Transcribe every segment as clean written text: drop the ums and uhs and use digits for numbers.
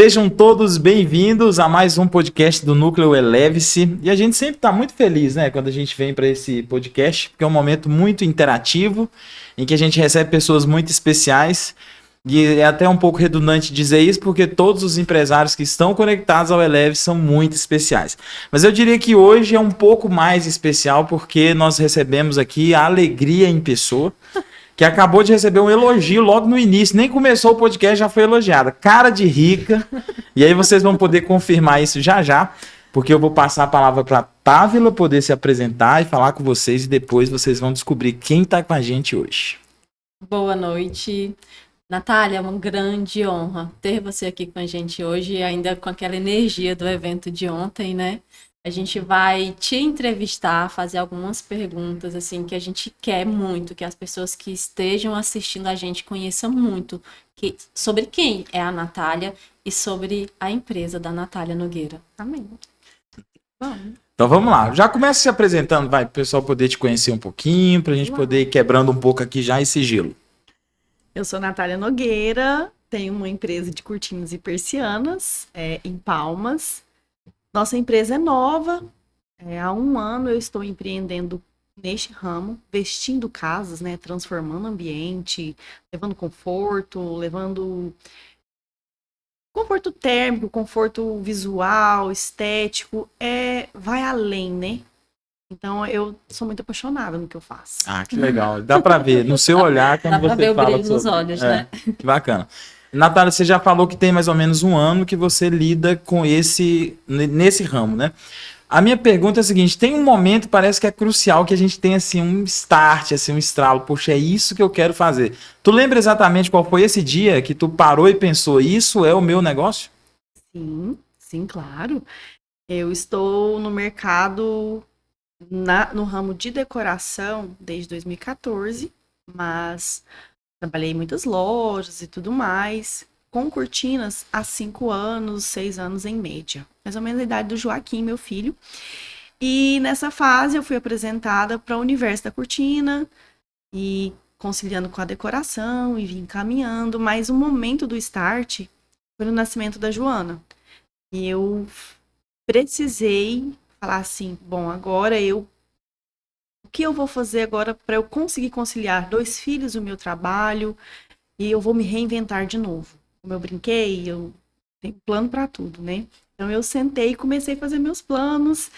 Sejam todos bem-vindos a mais um podcast do Núcleo Eleve-se. E a gente sempre está muito feliz, né, quando a gente vem para esse podcast, porque é um momento muito interativo, em que a gente recebe pessoas muito especiais. E é até um pouco redundante dizer isso, porque todos os empresários que estão conectados ao Eleve são muito especiais. Mas eu diria que hoje é um pouco mais especial, porque nós recebemos aqui a Alegria em pessoa, que acabou de receber um elogio logo no início, nem começou o podcast, já foi elogiada. Cara de rica. E aí vocês vão poder confirmar isso já já, porque eu vou passar a palavra para a Távila poder se apresentar e falar com vocês, e depois vocês vão descobrir quem está com a gente hoje. Boa noite. Natália, é uma grande honra ter você aqui com a gente hoje, ainda com aquela energia do evento de ontem, né? A gente vai te entrevistar, fazer algumas perguntas, assim, que a gente quer muito, que as pessoas que estejam assistindo a gente conheçam muito sobre quem é a Natália e sobre a empresa da Natália Nogueira. Amém. Vamos. Então vamos lá. Já começa se apresentando, vai, para o pessoal poder te conhecer um pouquinho, para a gente poder ir quebrando um pouco aqui já esse gelo. Eu sou Natália Nogueira, tenho uma empresa de cortinas e persianas em Palmas. Nossa empresa é nova, há 1 ano eu estou empreendendo neste ramo, vestindo casas, né, transformando ambiente, levando conforto térmico, conforto visual, estético, vai além, né? Então eu sou muito apaixonada no que eu faço. Ah, que legal. Dá para ver no seu olhar quando você fala. Dá para ver o brilho nos olhos, né? Que bacana. Natália, você já falou que tem mais ou menos 1 ano que você lida com nesse ramo, né? A minha pergunta é a seguinte: tem um momento, parece que é crucial, que a gente tem assim um start, assim, um estralo. Poxa, é isso que eu quero fazer. Tu lembra exatamente qual foi esse dia que tu parou e pensou, isso é o meu negócio? Sim, claro. Eu estou no mercado, no ramo de decoração desde 2014, mas trabalhei em muitas lojas e tudo mais, com cortinas há 5 anos, 6 anos em média. Mais ou menos a idade do Joaquim, meu filho. E nessa fase eu fui apresentada para o universo da cortina e conciliando com a decoração e vim caminhando, mas o momento do start foi no nascimento da Joana. E eu precisei falar assim, bom, agora o que eu vou fazer agora para eu conseguir conciliar 2 filhos, o meu trabalho, e eu vou me reinventar de novo. Como eu brinquei, eu tenho plano para tudo, né? Então eu sentei e comecei a fazer meus planos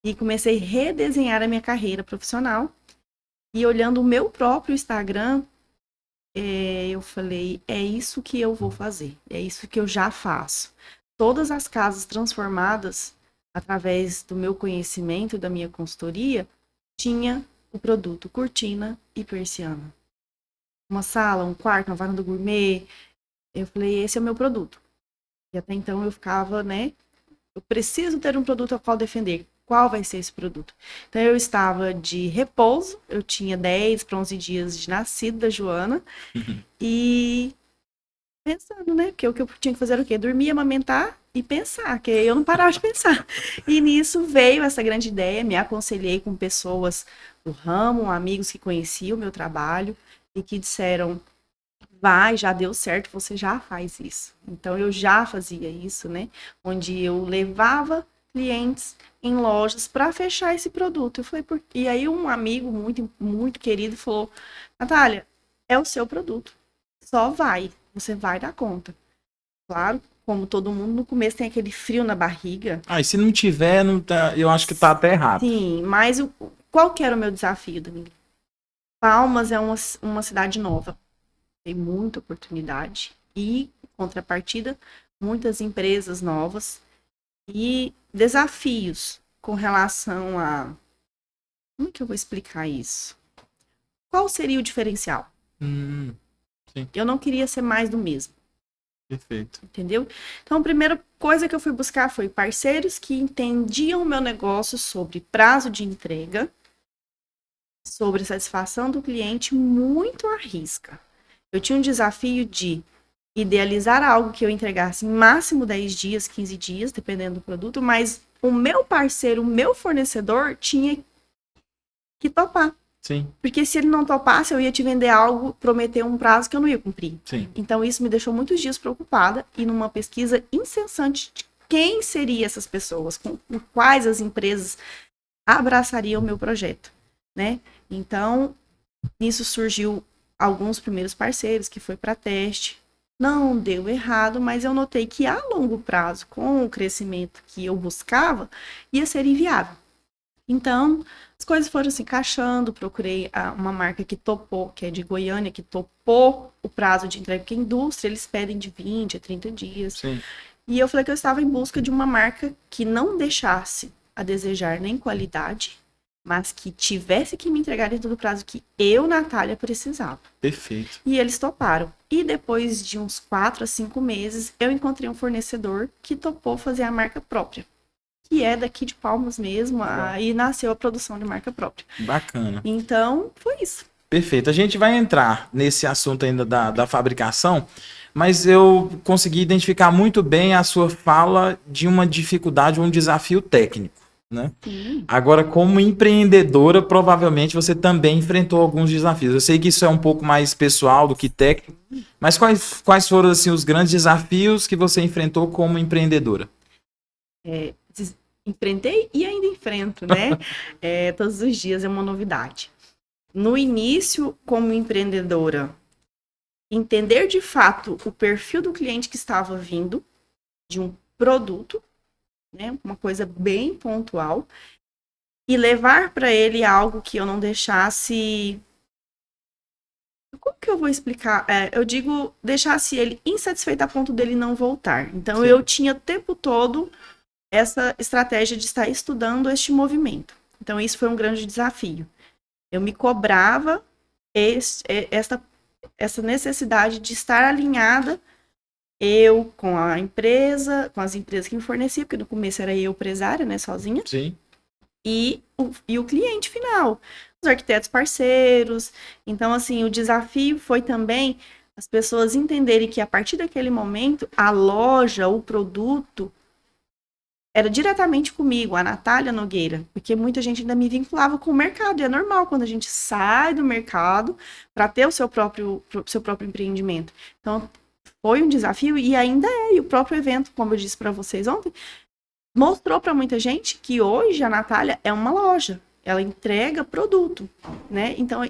e comecei a redesenhar a minha carreira profissional. E olhando o meu próprio Instagram, eu falei, é isso que eu vou fazer, é isso que eu já faço. Todas as casas transformadas, através do meu conhecimento, da minha consultoria, tinha o produto cortina e persiana. Uma sala, um quarto, uma varanda gourmet. Eu falei, esse é o meu produto. E até então eu ficava, né? Eu preciso ter um produto ao qual defender. Qual vai ser esse produto? Então eu estava de repouso, eu tinha 10 para 11 dias de nascido da Joana. E pensando, né? Porque o que eu tinha que fazer era o quê? Dormir, amamentar e pensar, que eu não parava de pensar. E nisso veio essa grande ideia, me aconselhei com pessoas do ramo, amigos que conheciam o meu trabalho e que disseram, vai, já deu certo, você já faz isso. Então eu já fazia isso, né? Onde eu levava clientes em lojas para fechar esse produto. Eu falei, e aí um amigo muito, muito querido falou, Natália, é o seu produto, só vai, você vai dar conta. Claro, como todo mundo, no começo tem aquele frio na barriga. E se não tiver, não tá, eu acho que tá até errado. Sim, mas qual que era o meu desafio, Danilo? Palmas é uma cidade nova. Tem muita oportunidade e, em contrapartida, muitas empresas novas e desafios com relação a... Como é que eu vou explicar isso? Qual seria o diferencial? Sim. Eu não queria ser mais do mesmo. Perfeito. Entendeu? Então, a primeira coisa que eu fui buscar foi parceiros que entendiam o meu negócio sobre prazo de entrega, sobre satisfação do cliente, muito à risca. Eu tinha um desafio de idealizar algo que eu entregasse em máximo 10 dias, 15 dias, dependendo do produto, mas o meu parceiro, o meu fornecedor tinha que topar. Sim, Porque se ele não topasse, eu ia te vender algo, prometer um prazo que eu não ia cumprir. sim. Então, isso me deixou muitos dias preocupada e numa pesquisa incessante de quem seriam essas pessoas, com quais as empresas abraçariam o meu projeto, né? Então, nisso surgiu alguns primeiros parceiros que foi para teste. Não deu errado, mas eu notei que a longo prazo, com o crescimento que eu buscava, ia ser inviável. Então, as coisas foram se encaixando, procurei uma marca que topou, que é de Goiânia, que topou o prazo de entrega, porque a indústria, eles pedem de 20 a 30 dias. Sim. E eu falei que eu estava em busca de uma marca que não deixasse a desejar nem qualidade, mas que tivesse que me entregar dentro do prazo que eu, Natália, precisava. Perfeito. E eles toparam. E depois de uns 4 a 5 meses, eu encontrei um fornecedor que topou fazer a marca própria, que é daqui de Palmas mesmo, aí nasceu a produção de marca própria. Bacana. Então, foi isso. Perfeito. A gente vai entrar nesse assunto ainda da fabricação, mas eu consegui identificar muito bem a sua fala de uma dificuldade, um desafio técnico, né? Sim. Agora, como empreendedora, provavelmente você também enfrentou alguns desafios. Eu sei que isso é um pouco mais pessoal do que técnico, mas quais foram assim, os grandes desafios que você enfrentou como empreendedora? Enfrentei e ainda enfrento, né? Todos os dias é uma novidade. No início, como empreendedora, entender de fato o perfil do cliente que estava vindo de um produto, né? Uma coisa bem pontual, e levar para ele algo que eu não deixasse. Como que eu vou explicar? Eu digo, deixasse ele insatisfeito a ponto dele não voltar. Então, Sim. eu tinha o tempo todo essa estratégia de estar estudando este movimento. Então, isso foi um grande desafio. Eu me cobrava essa necessidade de estar alinhada, eu com a empresa, com as empresas que me forneciam, porque no começo era eu empresária, né, sozinha, Sim. e o cliente final, os arquitetos parceiros. Então, assim, o desafio foi também as pessoas entenderem que a partir daquele momento, a loja, o produto, era diretamente comigo, a Natália Nogueira, porque muita gente ainda me vinculava com o mercado, e é normal quando a gente sai do mercado para ter o seu próprio empreendimento. Então, foi um desafio e ainda é, e o próprio evento, como eu disse para vocês ontem, mostrou para muita gente que hoje a Natália é uma loja, ela entrega produto, né? Então,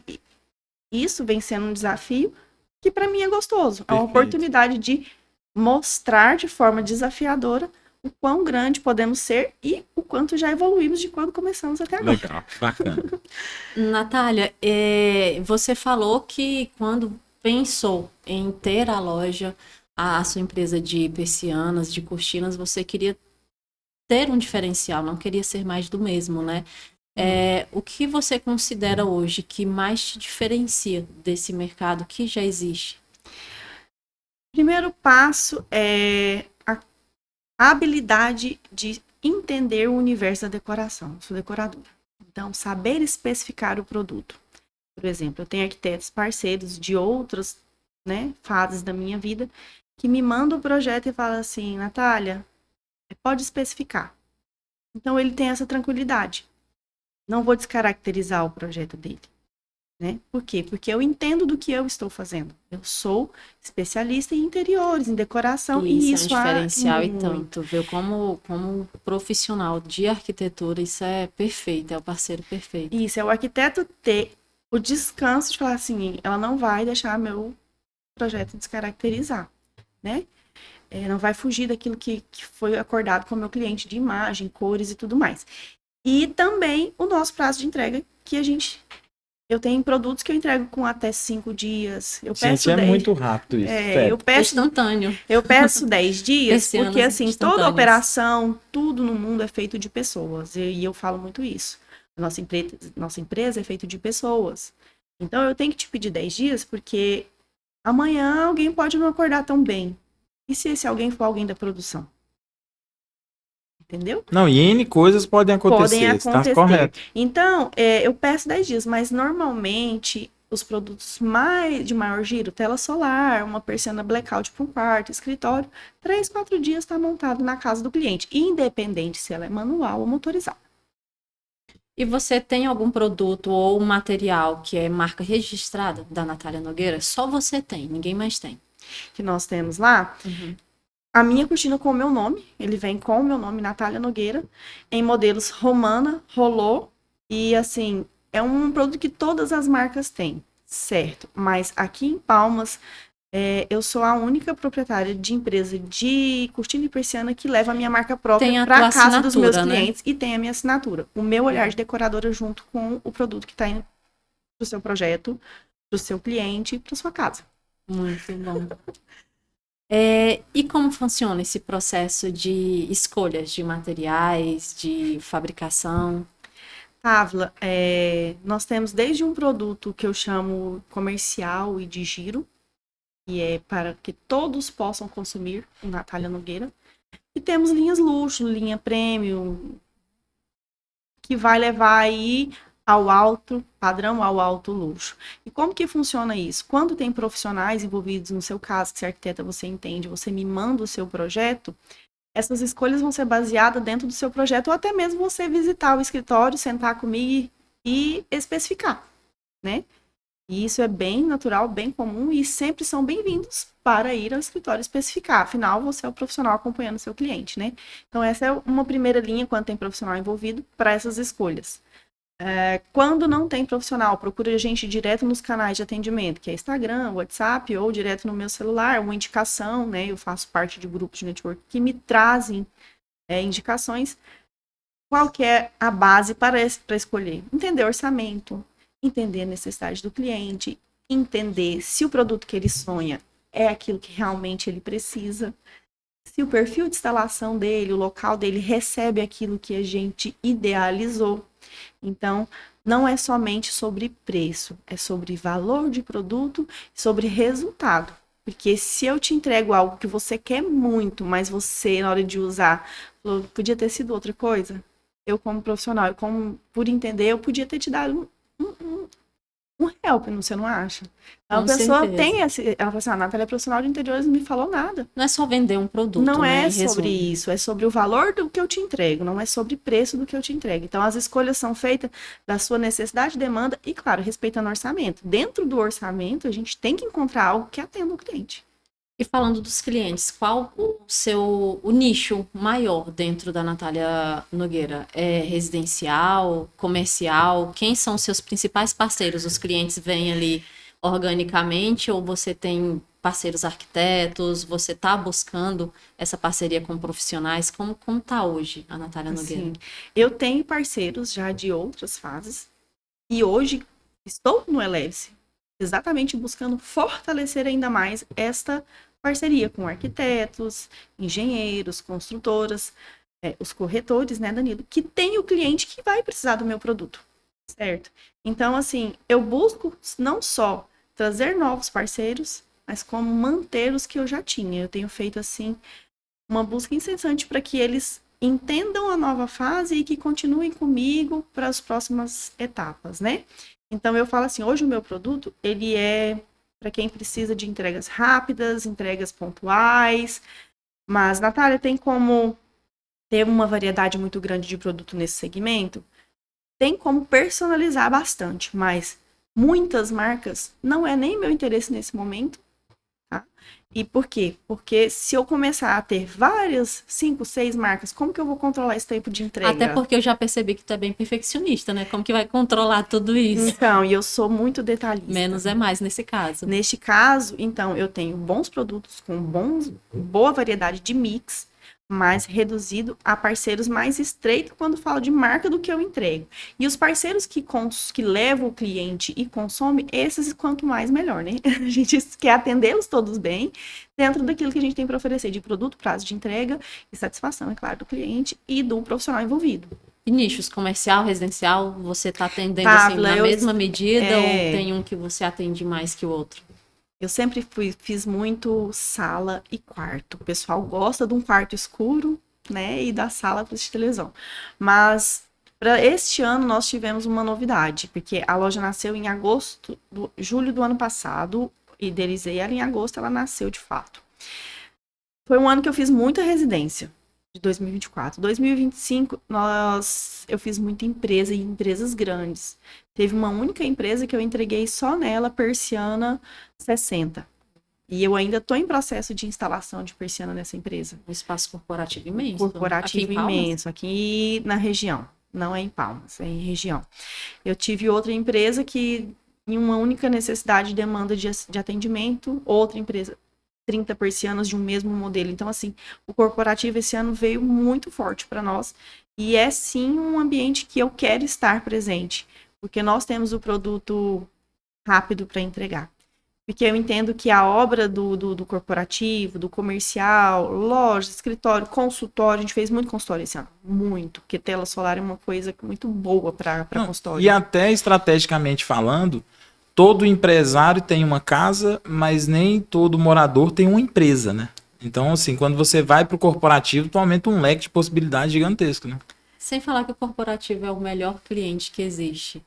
isso vem sendo um desafio que para mim é gostoso, é uma Perfeito. oportunidade de mostrar de forma desafiadora o quão grande podemos ser e o quanto já evoluímos de quando começamos até agora. Legal, bacana. Natália, você falou que quando pensou em ter a loja, a sua empresa de persianas, de cortinas, você queria ter um diferencial, não queria ser mais do mesmo, né? O que você considera hoje que mais te diferencia desse mercado que já existe? Primeiro passo é a habilidade de entender o universo da decoração. Eu sou decoradora. Então, saber especificar o produto. Por exemplo, eu tenho arquitetos parceiros de outras, né, fases da minha vida que me mandam o projeto e falam assim, Natália, pode especificar. Então, ele tem essa tranquilidade. Não vou descaracterizar o projeto dele. Né? Por quê? Porque eu entendo do que eu estou fazendo. Eu sou especialista em interiores, em decoração, e isso é um diferencial e muito. tanto, viu? Como profissional de arquitetura, isso é perfeito, é o parceiro perfeito. Isso, é o arquiteto ter o descanso de falar assim, ela não vai deixar meu projeto descaracterizar, né? Não vai fugir daquilo que foi acordado com o meu cliente de imagem, cores e tudo mais. E também o nosso prazo de entrega, que eu tenho produtos que eu entrego com até 5 dias. Eu peço Gente, 10. muito rápido isso. Eu peço Instantâneo. Eu peço 10 dias, Persianas porque assim, toda instantâneas. operação, tudo no mundo é feito de pessoas. E eu falo muito isso. Nossa empresa é feita de pessoas. Então eu tenho que te pedir 10 dias, porque amanhã alguém pode não acordar tão bem. E se esse alguém for alguém da produção? Entendeu? Não, e N coisas podem acontecer, está correto. Então, eu peço 10 dias, mas normalmente os produtos de maior giro, tela solar, uma persiana blackout para um quarto, escritório, 3, 4 dias está montado na casa do cliente, independente se ela é manual ou motorizada. E você tem algum produto ou material que é marca registrada da Natália Nogueira? Só você tem, ninguém mais tem. Que nós temos lá. A minha cortina com o meu nome, ele vem com o meu nome, Natália Nogueira, em modelos Romana, Rolô, e assim, é um produto que todas as marcas têm, certo? Mas aqui em Palmas, eu sou a única proprietária de empresa de cortina e persiana que leva a minha marca Tem própria a para tua casa dos meus assinatura, né? clientes e tem a minha assinatura. O meu olhar de decoradora junto com o produto que está indo para o seu projeto, para o seu cliente, para sua casa. Muito bom. E como funciona esse processo de escolhas de materiais, de fabricação? Távila, nós temos desde um produto que eu chamo comercial e de giro, que é para que todos possam consumir, o Natália Nogueira. E temos linhas luxo, linha premium, que vai levar aí ao alto padrão, ao alto luxo. E como que funciona isso? Quando tem profissionais envolvidos, no seu caso, que você é arquiteta, você entende, você me manda o seu projeto, essas escolhas vão ser baseadas dentro do seu projeto, ou até mesmo você visitar o escritório, sentar comigo e especificar, né? E isso é bem natural, bem comum e sempre são bem-vindos para ir ao escritório especificar. Afinal, você é o profissional acompanhando o seu cliente, né? Então, essa é uma primeira linha quando tem profissional envolvido para essas escolhas. Quando não tem profissional, procura a gente direto nos canais de atendimento, que é Instagram, WhatsApp ou direto no meu celular, uma indicação, né? Eu faço parte de grupos de network que me trazem indicações. Qual que é a base para escolher? Entender orçamento, entender a necessidade do cliente, entender se o produto que ele sonha é aquilo que realmente ele precisa, se o perfil de instalação dele, o local dele recebe aquilo que a gente idealizou. Então, não é somente sobre preço, é sobre valor de produto, sobre resultado. Porque se eu te entrego algo que você quer muito, mas você, na hora de usar, falou, podia ter sido outra coisa, eu como profissional, por entender, eu podia ter te dado um help, você não acha? A Com pessoa certeza. tem ela fala assim, a Natália é profissional de interiores, não me falou nada. Não é só vender um produto, Não né? é Em sobre resumo. isso, é sobre o valor do que eu te entrego, não é sobre o preço do que eu te entrego. Então, as escolhas são feitas da sua necessidade, demanda e, claro, respeitando o orçamento. Dentro do orçamento, a gente tem que encontrar algo que atenda o cliente. E falando dos clientes, qual o nicho maior dentro da Natália Nogueira? É residencial, comercial? Quem são os seus principais parceiros? Os clientes vêm ali organicamente ou você tem parceiros arquitetos? Você está buscando essa parceria com profissionais? Como está hoje a Natália Nogueira? Assim, eu tenho parceiros já de outras fases e hoje estou no Eleve-se exatamente buscando fortalecer ainda mais esta parceria com arquitetos, engenheiros, construtoras, os corretores, né, Danilo, que tem o cliente que vai precisar do meu produto, certo? Então, assim, eu busco não só trazer novos parceiros, mas como manter os que eu já tinha. Eu tenho feito, assim, uma busca incessante para que eles entendam a nova fase e que continuem comigo para as próximas etapas, né? Então, eu falo assim, hoje o meu produto, ele é para quem precisa de entregas rápidas, entregas pontuais, mas, Natália, tem como ter uma variedade muito grande de produto nesse segmento? Tem como personalizar bastante, mas muitas marcas não é nem meu interesse nesse momento, tá? E por quê? Porque se eu começar a ter várias, 5, 6 marcas, como que eu vou controlar esse tempo de entrega? Até porque eu já percebi que tu é bem perfeccionista, né? Como que vai controlar tudo isso? Então, e eu sou muito detalhista. Menos é mais nesse caso. Neste caso, então, eu tenho bons produtos com boa variedade de mix, mas reduzido a parceiros mais estreitos quando falo de marca do que eu entrego. E os parceiros que levam o cliente e consomem, esses quanto mais melhor, né? A gente quer atendê-los todos bem, dentro daquilo que a gente tem para oferecer de produto, prazo de entrega e satisfação, é claro, do cliente e do profissional envolvido. E nichos comercial, residencial, você está atendendo assim, na mesma medida ou tem um que você atende mais que o outro? Eu sempre fiz muito sala e quarto. O pessoal gosta de um quarto escuro, né, e da sala para assistir televisão. Mas para este ano nós tivemos uma novidade, porque a loja nasceu em julho do ano passado, idealizei ela em agosto, ela nasceu de fato. Foi um ano que eu fiz muita residência. de 2024. 2025, eu fiz muita empresa e empresas grandes. Teve uma única empresa que eu entreguei só nela persiana 60. E eu ainda estou em processo de instalação de persiana nessa empresa. Um espaço corporativo imenso. Corporativo Aqui em Palmas? imenso, aqui na região. Não é em Palmas, é em região. Eu tive outra empresa que, em uma única necessidade de demanda de atendimento, outra empresa, 30 persianas de um mesmo modelo. Então, assim, o corporativo esse ano veio muito forte para nós. E é, sim, um ambiente que eu quero estar presente. Porque nós temos o produto rápido para entregar. Porque eu entendo que a obra do corporativo, do comercial, loja, escritório, consultório, a gente fez muito consultório esse ano. Muito. Porque tela solar é uma coisa muito boa para consultório. E até estrategicamente falando, todo empresário tem uma casa, mas nem todo morador tem uma empresa, né? Então, assim, quando você vai para o corporativo, tu aumenta um leque de possibilidades gigantesco, né? Sem falar que o corporativo é o melhor cliente que existe.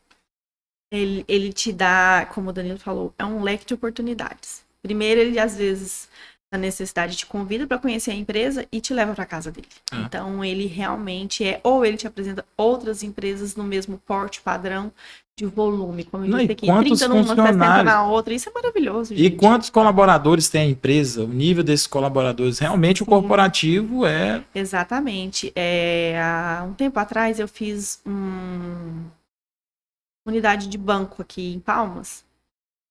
Ele te dá, como o Danilo falou, é um leque de oportunidades. Primeiro, ele às vezes, na necessidade, te convida para conhecer a empresa e te leva para casa dele. Então, ele realmente ou ele te apresenta outras empresas no mesmo porte padrão de volume, como eu disse aqui, 30 numa, 60 na outra, isso é maravilhoso, gente. E quantos colaboradores tem a empresa? O nível desses colaboradores, realmente o corporativo é... Exatamente. Há um tempo atrás eu fiz unidade de banco aqui em Palmas.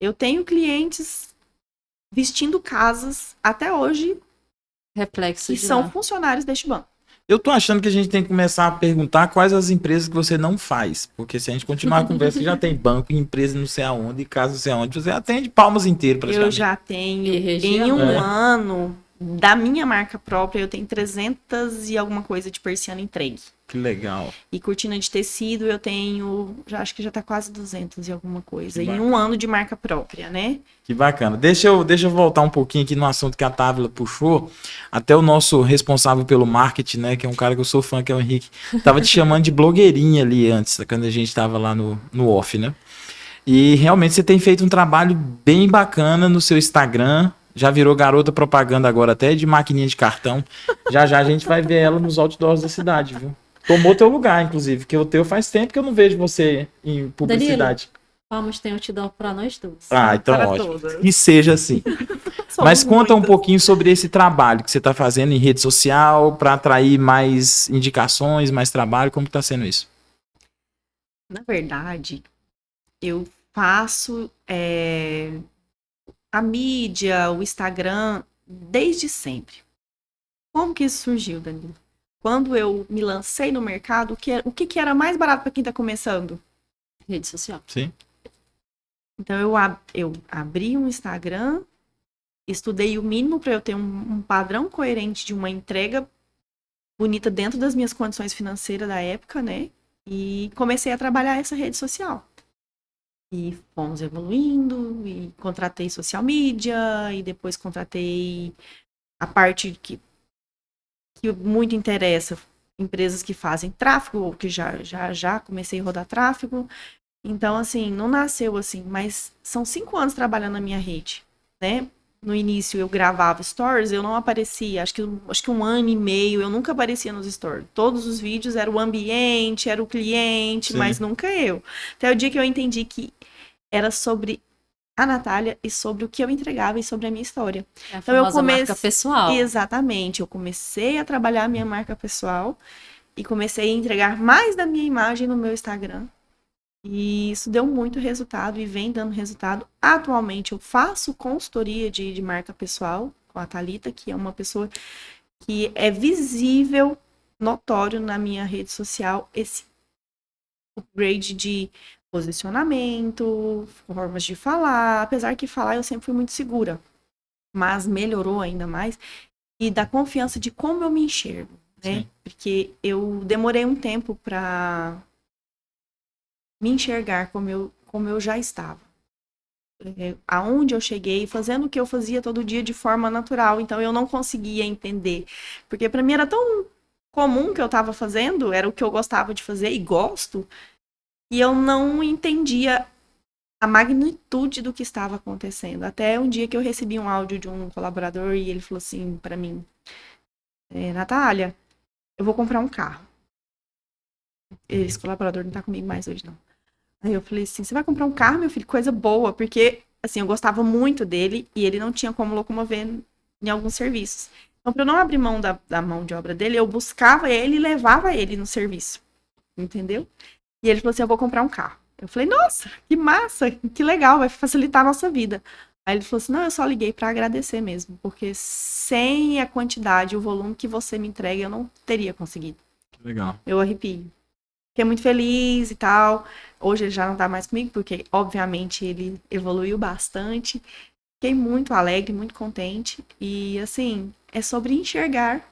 Eu tenho clientes vestindo casas até hoje Reflexo que são funcionários deste banco. Eu tô achando que a gente tem que começar a perguntar quais as empresas que você não faz. Porque se a gente continuar a conversa, já tem banco, empresa não sei aonde, casa não sei aonde. Você atende Palmas inteiro praticamente. Eu já tenho, em um ano, da minha marca própria, eu tenho 300 e alguma coisa de persiana entregue. Que legal. E cortina de tecido eu tenho, acho que já tá quase 200 e alguma coisa. Em um ano de marca própria, né? Que bacana. Deixa eu voltar um pouquinho aqui no assunto que a Távila puxou. Até o nosso responsável pelo marketing, né? Que é um cara que eu sou fã, que é o Henrique. Tava te chamando de blogueirinha ali antes, quando a gente tava lá no off, né? E realmente você tem feito um trabalho bem bacana no seu Instagram. Já virou garota propaganda agora, até de maquininha de cartão. Já a gente vai ver ela nos outdoors da cidade, viu? Tomou teu lugar, inclusive, que o teu faz tempo que eu não vejo você em publicidade. Danilo, Palmas tem outdoor para nós dois. Ah, então para ótimo. Todas. Que seja assim. Mas conta um pouquinho sobre esse trabalho que você está fazendo em rede social para atrair mais indicações, mais trabalho. Como está sendo isso? Na verdade, eu faço a mídia, o Instagram, desde sempre. Como que isso surgiu, Danilo? Quando eu me lancei no mercado, o que era mais barato para quem está começando? Rede social. Sim. Então, eu abri um Instagram, estudei o mínimo para eu ter um padrão coerente de uma entrega bonita dentro das minhas condições financeiras da época, né? E comecei a trabalhar essa rede social. E fomos evoluindo, e contratei social media, e depois contratei a parte que muito interessa, empresas que fazem tráfego, ou que já comecei a rodar tráfego. Então, assim, não nasceu assim, mas são 5 anos trabalhando na minha rede, né? No início eu gravava stories, eu não aparecia, acho que 1 ano e meio eu nunca aparecia nos stories. Todos os vídeos era o ambiente, era o cliente, Sim. Mas nunca eu. Até o dia que eu entendi que era sobre a Natália e sobre o que eu entregava e sobre a minha história. É a famosa marca pessoal. Exatamente, eu comecei a trabalhar a minha marca pessoal e comecei a entregar mais da minha imagem no meu Instagram. E isso deu muito resultado e vem dando resultado. Atualmente eu faço consultoria de marca pessoal com a Thalita, que é uma pessoa que é visível, notório na minha rede social, esse upgrade de posicionamento, formas de falar. Apesar que falar eu sempre fui muito segura, mas melhorou ainda mais. E da confiança de como eu me enxergo, né? Sim. Porque eu demorei um tempo para me enxergar como eu já estava. Aonde eu cheguei, fazendo o que eu fazia todo dia de forma natural. Então eu não conseguia entender. Porque para mim era tão comum que eu estava fazendo, era o que eu gostava de fazer e gosto, e eu não entendia a magnitude do que estava acontecendo. Até um dia que eu recebi um áudio de um colaborador e ele falou assim para mim: Natália, eu vou comprar um carro. Esse colaborador não tá comigo mais hoje, não. Aí eu falei assim, você vai comprar um carro, meu filho? Coisa boa, porque, assim, eu gostava muito dele e ele não tinha como locomover em alguns serviços. Então, para eu não abrir mão da mão de obra dele, eu buscava ele e levava ele no serviço, entendeu? E ele falou assim, eu vou comprar um carro. Eu falei, nossa, que massa, que legal, vai facilitar a nossa vida. Aí ele falou assim, não, eu só liguei para agradecer mesmo, porque sem a quantidade, o volume que você me entrega, eu não teria conseguido. Legal. Eu arrepio. Fiquei muito feliz e tal. Hoje ele já não tá mais comigo, porque, obviamente, ele evoluiu bastante. Fiquei muito alegre, muito contente. E, assim, é sobre enxergar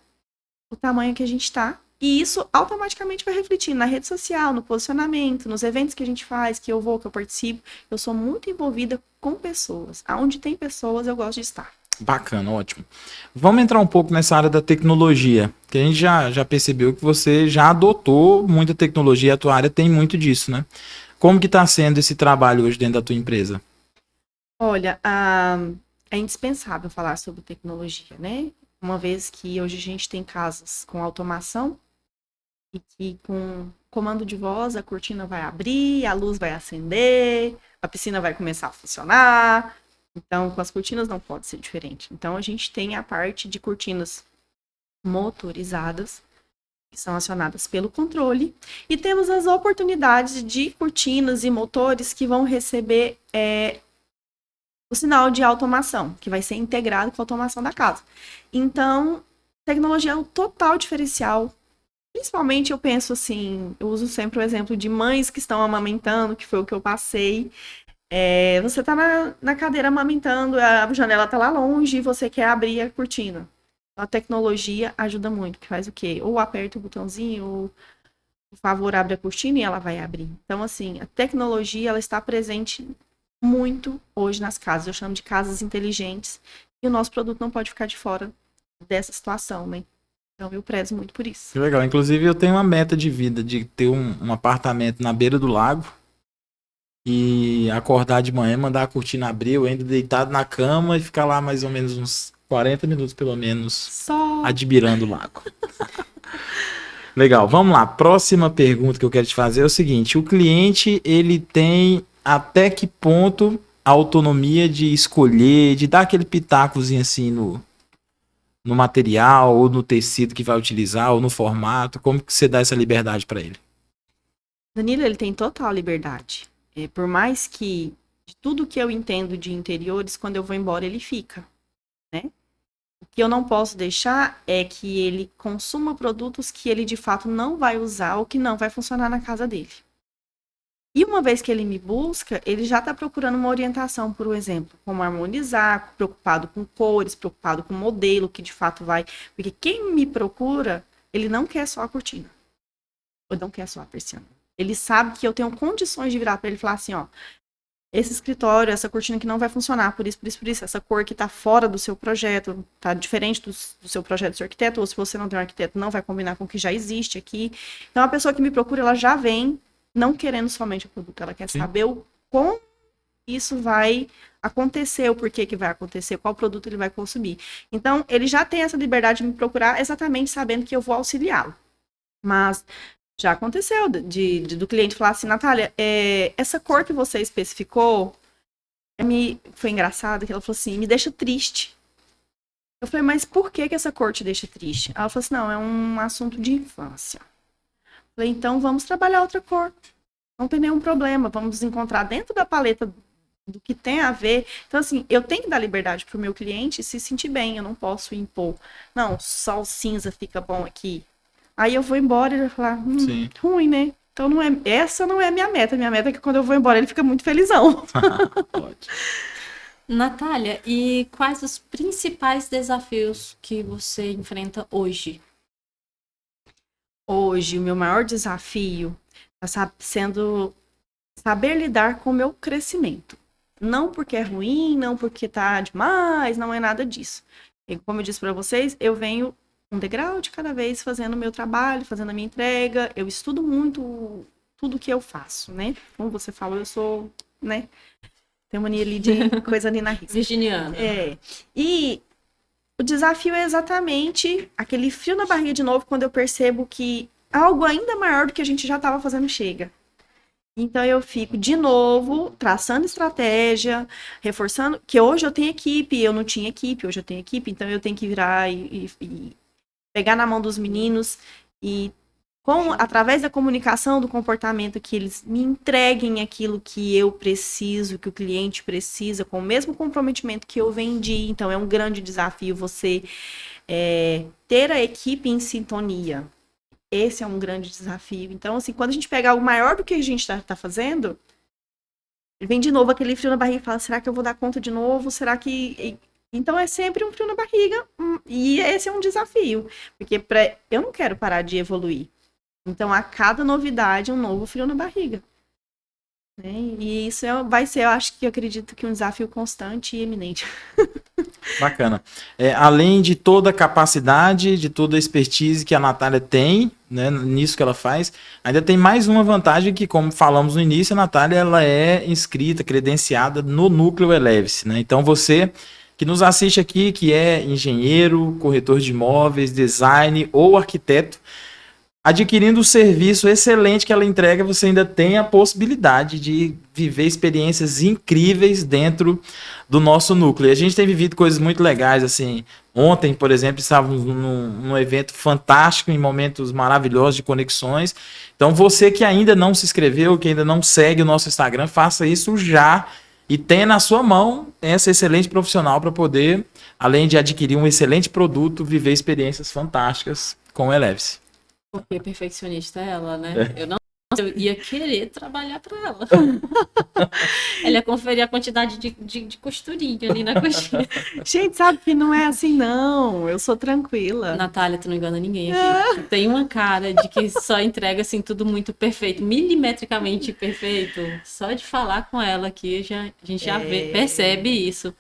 o tamanho que a gente tá. E isso automaticamente vai refletir na rede social, no posicionamento, nos eventos que a gente faz, que eu vou, que eu participo. Eu sou muito envolvida com pessoas. Aonde tem pessoas, eu gosto de estar. Bacana, ótimo. Vamos entrar um pouco nessa área da tecnologia, que a gente já percebeu que você já adotou muita tecnologia, a tua área tem muito disso, né? Como que está sendo esse trabalho hoje dentro da tua empresa? Olha, é indispensável falar sobre tecnologia, né? Uma vez que hoje a gente tem casas com automação e que com comando de voz a cortina vai abrir, a luz vai acender, a piscina vai começar a funcionar. Então, com as cortinas não pode ser diferente. Então, a gente tem a parte de cortinas motorizadas, que são acionadas pelo controle, e temos as oportunidades de cortinas e motores que vão receber o sinal de automação, que vai ser integrado com a automação da casa. Então, tecnologia é um total diferencial. Principalmente eu penso assim, eu uso sempre o exemplo de mães que estão amamentando, que foi o que eu passei. Você tá na cadeira amamentando, a janela tá lá longe e você quer abrir a cortina. A tecnologia ajuda muito, que faz o quê? Ou aperta o botãozinho, ou por favor, abre a cortina e ela vai abrir. Então, assim, a tecnologia, ela está presente muito hoje nas casas. Eu chamo de casas inteligentes. E o nosso produto não pode ficar de fora dessa situação, né? Então, eu prezo muito por isso. Que legal. Inclusive, eu tenho uma meta de vida de ter um apartamento na beira do lago e acordar de manhã, mandar a cortina abrir, eu ainda deitado na cama e ficar lá mais ou menos uns 40 minutos, pelo menos, Só admirando o lago. Legal, vamos lá. Próxima pergunta que eu quero te fazer é o seguinte: o cliente, ele tem até que ponto a autonomia de escolher, de dar aquele pitacozinho assim no material, ou no tecido que vai utilizar, ou no formato? Como que você dá essa liberdade para ele? Danilo, ele tem total liberdade. Por mais que de tudo que eu entendo de interiores, quando eu vou embora, ele fica, né? O que eu não posso deixar é que ele consuma produtos que ele de fato não vai usar ou que não vai funcionar na casa dele. E uma vez que ele me busca, ele já está procurando uma orientação, por exemplo, como harmonizar, preocupado com cores, preocupado com modelo, que de fato vai. Porque quem me procura, ele não quer só a cortina. Ou não quer só a persiana. Ele sabe que eu tenho condições de virar para ele e falar assim, ó, esse escritório, essa cortina que não vai funcionar, por isso, por isso, por isso, essa cor que está fora do seu projeto, está diferente do seu projeto do seu arquiteto, ou se você não tem um arquiteto, não vai combinar com o que já existe aqui. Então, a pessoa que me procura, ela já vem não querendo somente o produto, ela quer saber como isso vai acontecer, o porquê que vai acontecer, qual produto ele vai consumir. Então, ele já tem essa liberdade de me procurar exatamente sabendo que eu vou auxiliá-lo. Mas já aconteceu do cliente falar assim, Natália, essa cor que você especificou, foi engraçado, que ela falou assim, me deixa triste. Eu falei, mas por que essa cor te deixa triste? Ela falou assim, não, é um assunto de infância. Eu falei, então vamos trabalhar outra cor. Não tem nenhum problema, vamos encontrar dentro da paleta do que tem a ver. Então, assim, eu tenho que dar liberdade para o meu cliente se sentir bem, eu não posso impor. Não, só o cinza fica bom aqui. Aí eu vou embora e ele vai falar, ruim, né? Então essa não é a minha meta. Minha meta é que quando eu vou embora ele fica muito felizão. Natália, e quais os principais desafios que você enfrenta hoje? Hoje, o meu maior desafio está sendo saber lidar com o meu crescimento. Não porque é ruim, não porque tá demais, não é nada disso. E como eu disse para vocês, eu venho um degrau de cada vez fazendo o meu trabalho, fazendo a minha entrega. Eu estudo muito tudo que eu faço, né? Como você falou, eu sou, né? Tenho mania ali de coisa ali na risca. Virginiana. E O desafio é exatamente aquele frio na barriga de novo, quando eu percebo que algo ainda maior do que a gente já estava fazendo chega. Então eu fico de novo traçando estratégia, reforçando que hoje eu tenho equipe, eu não tinha equipe, hoje eu tenho equipe, então eu tenho que virar e pegar na mão dos meninos e através da comunicação, do comportamento, que eles me entreguem aquilo que eu preciso, que o cliente precisa, com o mesmo comprometimento que eu vendi. Então é um grande desafio você ter a equipe em sintonia. Esse é um grande desafio. Então, assim, quando a gente pega algo maior do que a gente tá fazendo, vem de novo aquele frio na barriga e fala, será que eu vou dar conta de novo? Será que... Então, é sempre um frio na barriga. E esse é um desafio. Porque eu não quero parar de evoluir. Então, a cada novidade, um novo frio na barriga. E isso vai ser, eu acredito que um desafio constante e eminente. Bacana. Além de toda a capacidade, de toda a expertise que a Natália tem, né, nisso que ela faz, ainda tem mais uma vantagem que, como falamos no início, a Natália ela é inscrita, credenciada no Núcleo Eleve-se, né? Então você que nos assiste aqui, que é engenheiro, corretor de imóveis, design ou arquiteto, adquirindo o serviço excelente que ela entrega, você ainda tem a possibilidade de viver experiências incríveis dentro do nosso núcleo. E a gente tem vivido coisas muito legais, assim. Ontem, por exemplo, estávamos num evento fantástico, em momentos maravilhosos de conexões. Então, você que ainda não se inscreveu, que ainda não segue o nosso Instagram, faça isso já e tenha na sua mão essa excelente profissional para poder, além de adquirir um excelente produto, viver experiências fantásticas com o Eleve-se. Porque perfeccionista é ela, né? Eu ia querer trabalhar para ela. Ela ia conferir a quantidade de costurinha ali na coxinha. Gente, sabe que não é assim, não. Eu sou tranquila. Natália, tu não engana ninguém aqui. Tu tem uma cara de que só entrega assim tudo muito perfeito, milimetricamente perfeito. Só de falar com ela aqui, a gente já percebe isso.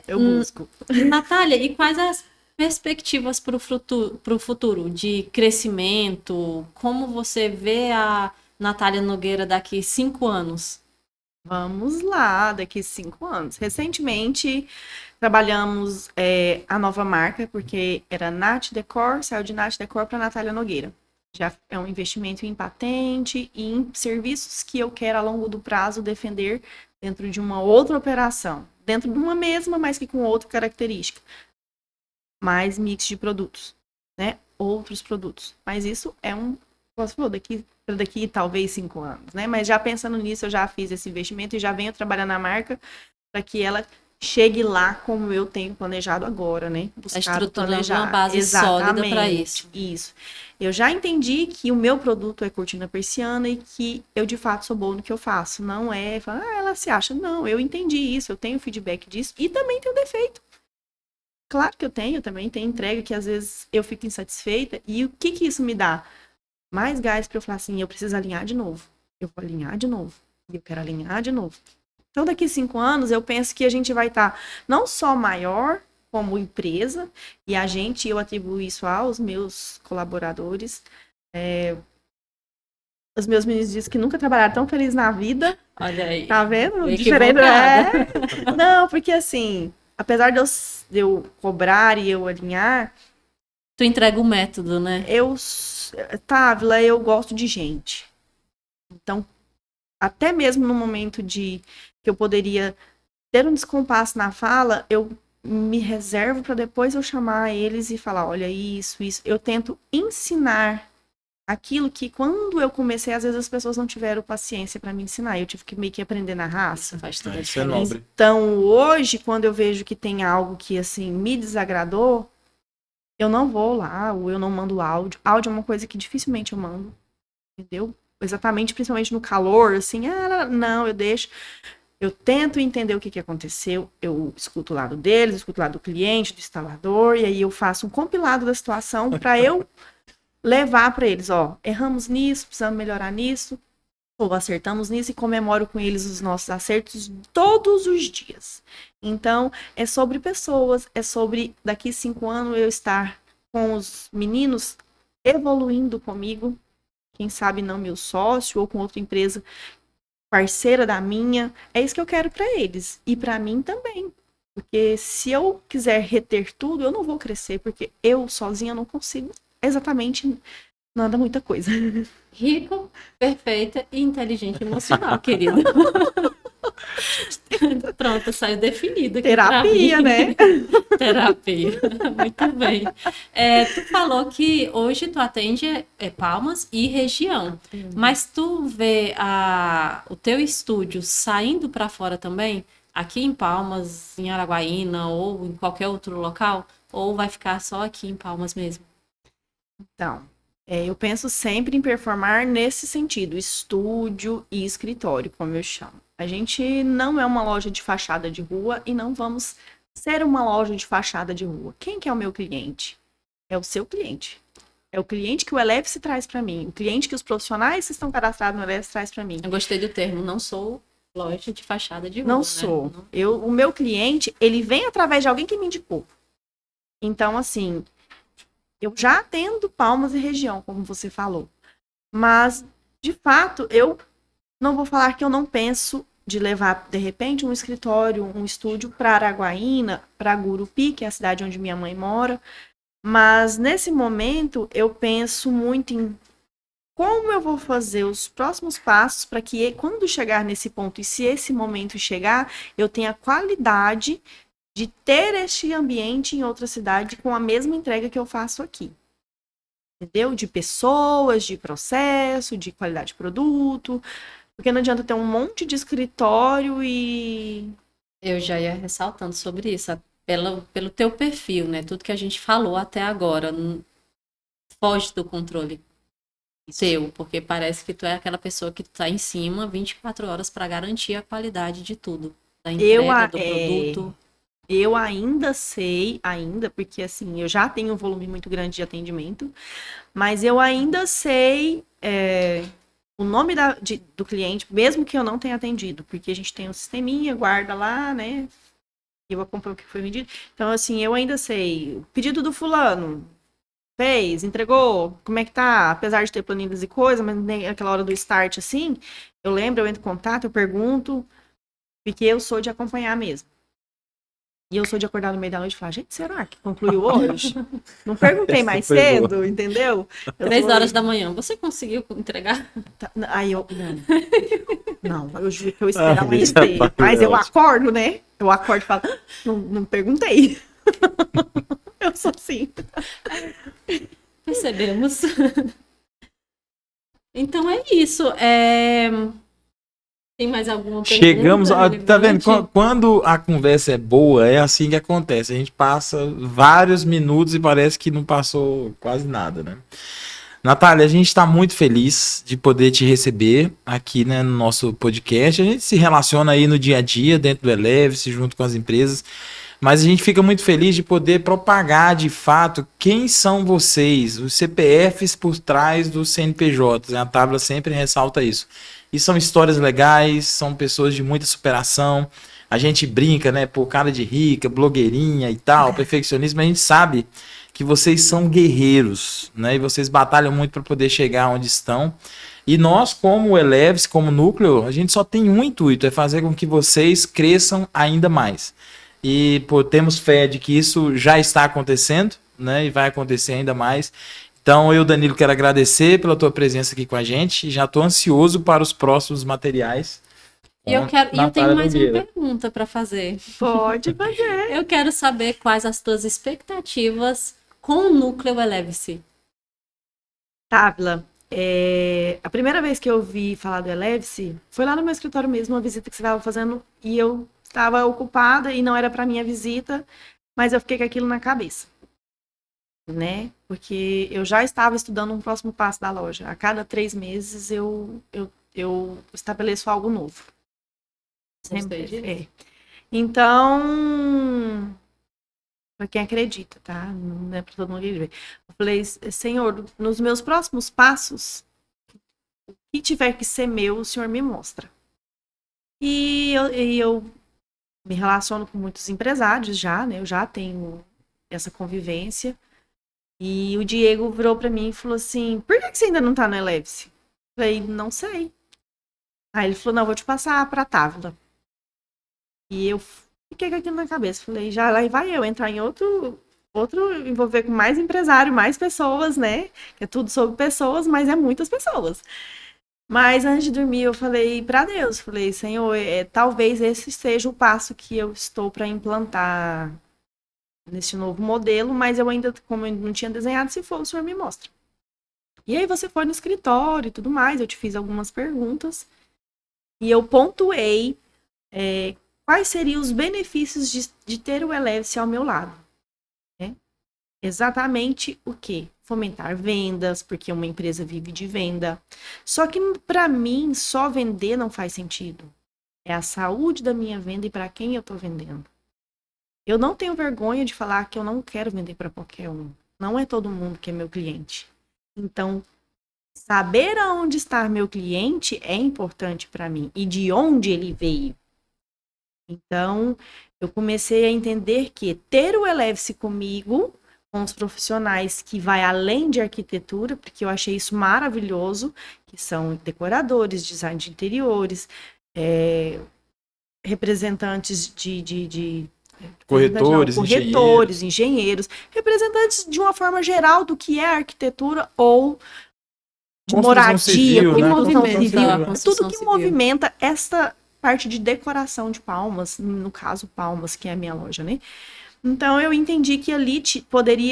Eu busco. Natália, e quais as perspectivas para o futuro de crescimento? Como você vê a Natália Nogueira daqui 5 anos? Vamos lá, daqui 5 anos. Recentemente, trabalhamos a nova marca, porque era Nath Decor, saiu de Nath Decor para Natália Nogueira. Já é um investimento em patente e em serviços que eu quero, a longo do prazo, defender dentro de uma outra operação. Dentro de uma mesma, mas que com outra característica. Mais mix de produtos, né? Outros produtos. Mas isso é posso falar, daqui talvez 5 anos, né? Mas já pensando nisso, eu já fiz esse investimento e já venho trabalhando na marca para que ela chegue lá como eu tenho planejado agora, né? A estrutura de uma base sólida para isso. Isso. Eu já entendi que o meu produto é cortina persiana e que eu, de fato, sou boa no que eu faço. Não é falar, ela se acha. Não, eu entendi isso, eu tenho feedback disso e também tenho defeito. Claro que eu também tenho entrega que às vezes eu fico insatisfeita. E o que isso me dá? Mais gás para eu falar assim, eu preciso alinhar de novo. Eu vou alinhar de novo. E eu quero alinhar de novo. Então, daqui 5 anos, eu penso que a gente vai estar não só maior como empresa, e eu atribuo isso aos meus colaboradores. Os meus meninos dizem que nunca trabalharam tão felizes na vida. Olha aí. Tá vendo? Diferente. Não, porque assim... Apesar de eu cobrar e eu alinhar... Tu entrega o método, né? Távila, eu gosto de gente. Então, até mesmo no momento que eu poderia ter um descompasso na fala, eu me reservo para depois eu chamar eles e falar, olha, isso. Eu tento ensinar aquilo que quando eu comecei, às vezes as pessoas não tiveram paciência para me ensinar. Eu tive que meio que aprender na raça. Isso faz toda a Isso é diferença. nobre. Então, hoje, quando eu vejo que tem algo que, assim, me desagradou, eu não vou lá, ou eu não mando áudio. Áudio é uma coisa que dificilmente eu mando, entendeu? Exatamente, principalmente no calor, assim, não, eu deixo. Eu tento entender o que aconteceu, eu escuto o lado deles, escuto o lado do cliente, do instalador, e aí eu faço um compilado da situação para eu levar para eles, erramos nisso, precisamos melhorar nisso, ou acertamos nisso e comemoro com eles os nossos acertos todos os dias. Então, é sobre pessoas, é sobre daqui 5 anos eu estar com os meninos evoluindo comigo, quem sabe não meu sócio ou com outra empresa parceira da minha, é isso que eu quero para eles e para mim também. Porque se eu quiser reter tudo, eu não vou crescer, porque eu sozinha não consigo exatamente nada, muita coisa. Rico, perfeita e inteligente emocional, querida. Pronto, saiu definido aqui pra Terapia, mim. né? Terapia. Muito bem. Tu falou que hoje tu atende Palmas e região, mas tu vê o teu estúdio saindo para fora também? Aqui em Palmas, em Araguaína ou em qualquer outro local? Ou vai ficar só aqui em Palmas mesmo? Então, eu penso sempre em performar nesse sentido, estúdio e escritório, como eu chamo. A gente não é uma loja de fachada de rua e não vamos ser uma loja de fachada de rua. Quem que é o meu cliente? É o seu cliente. É o cliente que o Eleve-se traz para mim. O cliente que os profissionais que estão cadastrados no Eleve-se traz para mim. Eu gostei do termo, não sou loja de fachada de rua, Não né? sou. O meu cliente, ele vem através de alguém que me indicou. Então, assim, eu já atendo Palmas e região, como você falou. Mas, de fato, eu não vou falar que eu não penso de levar, de repente, um escritório, um estúdio para Araguaína, para Gurupi, que é a cidade onde minha mãe mora. Mas, nesse momento, eu penso muito em como eu vou fazer os próximos passos para que, quando chegar nesse ponto, e se esse momento chegar, eu tenha qualidade de ter este ambiente em outra cidade com a mesma entrega que eu faço aqui. Entendeu? De pessoas, de processo, de qualidade de produto. Porque não adianta ter um monte de escritório e... Eu já ia ressaltando sobre isso, pelo teu perfil, né? Tudo que a gente falou até agora foge do controle seu, porque parece que tu é aquela pessoa que tá em cima 24 horas para garantir a qualidade de tudo, da entrega, do produto. Eu ainda sei, porque assim, eu já tenho um volume muito grande de atendimento, mas eu ainda sei o nome do cliente, mesmo que eu não tenha atendido, porque a gente tem um sisteminha, guarda lá, né? Eu acompanho o que foi vendido. Então, assim, eu ainda sei. O pedido do fulano, fez, entregou, como é que tá? Apesar de ter planilhas e coisa, mas nem aquela hora do start, assim, eu lembro, eu entro em contato, eu pergunto, porque eu sou de acompanhar mesmo. E eu sou de acordar no meio da noite e falar, gente, será que concluiu hoje? Não perguntei mais cedo, entendeu? 3 horas da manhã, você conseguiu entregar? Aí eu, não, eu juro que eu espero amanhecer. Mas eu acordo, né? Eu acordo e falo, não perguntei. Eu sou assim. Percebemos. Então é isso. Tem mais alguma pergunta? Chegamos, tá vendo? Quando a conversa é boa, é assim que acontece. A gente passa vários minutos e parece que não passou quase nada, né? Natália, a gente está muito feliz de poder te receber aqui, né, no nosso podcast. A gente se relaciona aí no dia a dia, dentro do Eleve-se, junto com as empresas. Mas a gente fica muito feliz de poder propagar de fato quem são vocês, os CPFs por trás dos CNPJs. A Tábua sempre ressalta isso. E são histórias legais, são pessoas de muita superação. A gente brinca, né, por cara de rica, blogueirinha e tal, perfeccionismo. A gente sabe que vocês são guerreiros, né, e vocês batalham muito para poder chegar onde estão. E nós, como Eleve-se, como núcleo, a gente só tem um intuito, é fazer com que vocês cresçam ainda mais. E temos fé de que isso já está acontecendo, né? E vai acontecer ainda mais. Então, eu, Danilo, quero agradecer pela tua presença aqui com a gente. E já estou ansioso para os próximos materiais. E eu tenho mais uma pergunta para fazer. Pode fazer. Eu quero saber quais as tuas expectativas com o núcleo Eleve-se. Távila, a primeira vez que eu ouvi falar do Eleve-se foi lá no meu escritório mesmo, uma visita que você estava fazendo, e eu estava ocupada e não era para minha visita, mas eu fiquei com aquilo na cabeça, né? Porque eu já estava estudando um próximo passo da loja. A cada 3 meses eu estabeleço algo novo. Sempre. Então, para quem acredita, tá? Não é para todo mundo ver. Eu falei, Senhor, nos meus próximos passos, o que tiver que ser meu, o Senhor me mostra. E eu me relaciono com muitos empresários já, né? Eu já tenho essa convivência. E o Diego virou para mim e falou assim, por que você ainda não tá no Eleve-se? Eu falei, não sei. Aí ele falou, não, vou te passar pra Távila. E eu fiquei com aquilo na cabeça. Falei, já lá vai eu entrar em outro envolver com mais empresário, mais pessoas, né? É tudo sobre pessoas, mas é muitas pessoas. Mas antes de dormir, eu falei para Deus, falei, Senhor, talvez esse seja o passo que eu estou para implantar nesse novo modelo, mas eu ainda, como eu não tinha desenhado, se for, o Senhor me mostra. E aí você foi no escritório e tudo mais, eu te fiz algumas perguntas e eu pontuei quais seriam os benefícios de ter o Eleve-se ao meu lado. Né? Exatamente o quê? Fomentar vendas, porque uma empresa vive de venda. Só que para mim, só vender não faz sentido. É a saúde da minha venda e para quem eu estou vendendo. Eu não tenho vergonha de falar que eu não quero vender para qualquer um. Não é todo mundo que é meu cliente. Então, saber aonde está meu cliente é importante para mim e de onde ele veio. Então, eu comecei a entender que ter o Eleve-se comigo, com os profissionais que vai além de arquitetura, porque eu achei isso maravilhoso, que são decoradores, design de interiores, representantes de corretores, engenheiros, representantes de uma forma geral do que é arquitetura ou de moradia, civil, né? Tudo que movimenta esta parte de decoração de Palmas, no caso Palmas, que é a minha loja, né? Então eu entendi que ali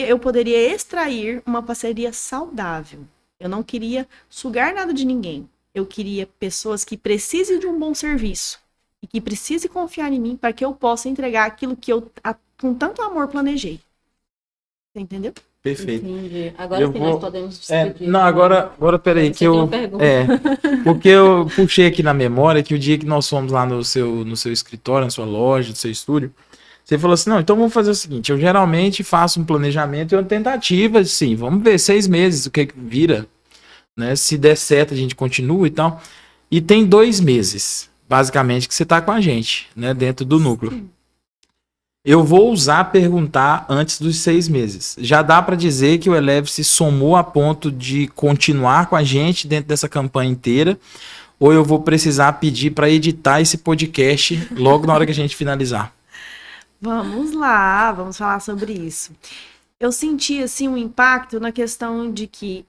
eu poderia extrair uma parceria saudável. Eu não queria sugar nada de ninguém. Eu queria pessoas que precisem de um bom serviço e que precisem confiar em mim para que eu possa entregar aquilo que eu com tanto amor planejei. Você entendeu? Perfeito. Entendi. Agora sim, nós podemos despedir. Não, agora peraí, que eu. Porque eu puxei aqui na memória que o dia que nós fomos lá no seu escritório, na sua loja, no seu estúdio, você falou assim: não, então vamos fazer o seguinte, eu geralmente faço um planejamento e uma tentativa, assim, vamos ver 6 meses o que vira, né? Se der certo, a gente continua e tal. E tem 2 meses, basicamente, que você tá com a gente, né? Dentro do núcleo. Sim. Eu vou usar perguntar antes dos 6 meses. Já dá para dizer que o Eleve-se somou a ponto de continuar com a gente dentro dessa campanha inteira, ou eu vou precisar pedir para editar esse podcast logo na hora que a gente finalizar? Vamos lá, vamos falar sobre isso. Eu senti, assim, um impacto na questão de que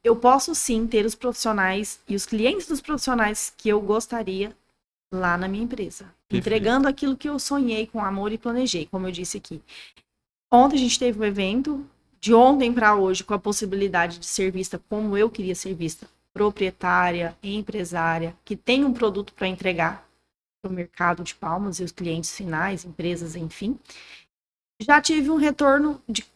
eu posso, sim, ter os profissionais e os clientes dos profissionais que eu gostaria lá na minha empresa. Entregando aquilo que eu sonhei com amor e planejei, como eu disse aqui. Ontem a gente teve um evento, de ontem para hoje, com a possibilidade de ser vista como eu queria ser vista. Proprietária, empresária, que tem um produto para entregar para o mercado de Palmas e os clientes finais, empresas, enfim. Já tive um retorno de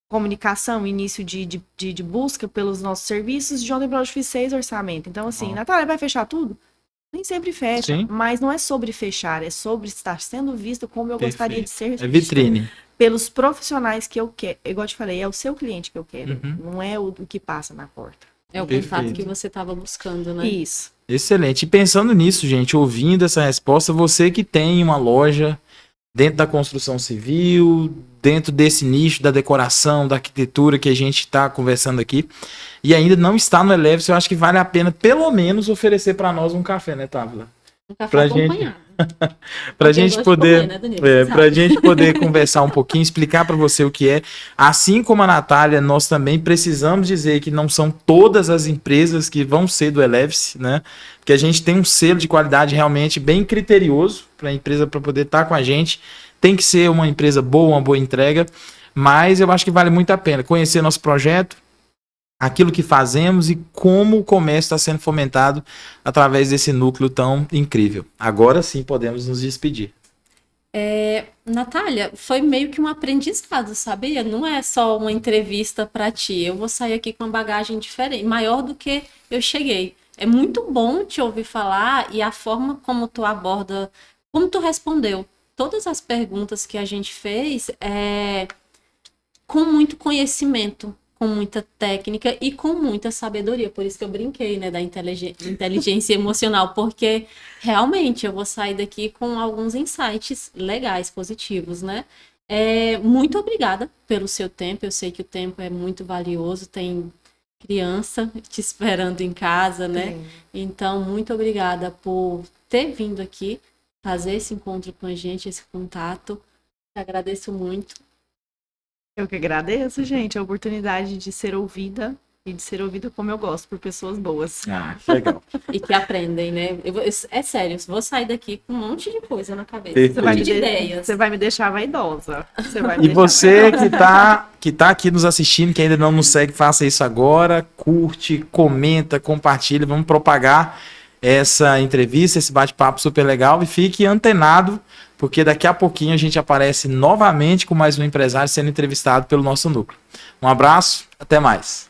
comunicação, início de busca pelos nossos serviços. De ontem para hoje fiz 6 orçamentos. Então, assim, Natália, vai fechar tudo? Nem sempre fecha, sim, mas não é sobre fechar, é sobre estar sendo visto como eu gostaria de ser visto. É vitrine. Pelos profissionais que eu quero. Igual eu te falei, é o seu cliente que eu quero, não é o que passa na porta. É o contato que você estava buscando, né? Isso. Excelente. E pensando nisso, gente, ouvindo essa resposta, você que tem uma loja dentro da construção civil, dentro desse nicho da decoração, da arquitetura que a gente está conversando aqui, e ainda não está no Eleve-se, eu acho que vale a pena, pelo menos, oferecer para nós um café, né, Távila? Um café acompanhado. Pra gente poder, pra gente poder conversar um pouquinho, explicar para você o que é. Assim como a Natália, nós também precisamos dizer que não são todas as empresas que vão ser do Eleve-se, né? Porque a gente tem um selo de qualidade realmente bem criterioso para a empresa, para poder estar com a gente. Tem que ser uma empresa boa, uma boa entrega, mas eu acho que vale muito a pena conhecer nosso projeto, aquilo que fazemos e como o comércio está sendo fomentado através desse núcleo tão incrível. Agora sim podemos nos despedir. Natália, foi meio que um aprendizado, sabia? Não é só uma entrevista para ti. Eu vou sair aqui com uma bagagem diferente, maior do que eu cheguei. É muito bom te ouvir falar e a forma como tu aborda, como tu respondeu todas as perguntas que a gente fez com muito conhecimento, com muita técnica e com muita sabedoria. Por isso que eu brinquei, né, da inteligência emocional, porque realmente eu vou sair daqui com alguns insights legais, positivos, né? Muito obrigada pelo seu tempo. Eu sei que o tempo é muito valioso, tem criança te esperando em casa, né? Sim. Então, muito obrigada por ter vindo aqui fazer esse encontro com a gente, esse contato. Agradeço muito. Eu que agradeço, gente, a oportunidade de ser ouvida e de ser ouvida como eu gosto, por pessoas boas. Ah, que legal. E que aprendem, né? É sério, eu vou sair daqui com um monte de coisa na cabeça. Perfeito. Um monte de ideias. Você vai me deixar vaidosa. Você vai me E deixar você vaidosa. que tá aqui nos assistindo, que ainda não nos segue, faça isso agora. Curte, comenta, compartilha. Vamos propagar essa entrevista, esse bate-papo super legal. E fique antenado, porque daqui a pouquinho a gente aparece novamente com mais um empresário sendo entrevistado pelo nosso núcleo. Um abraço, até mais.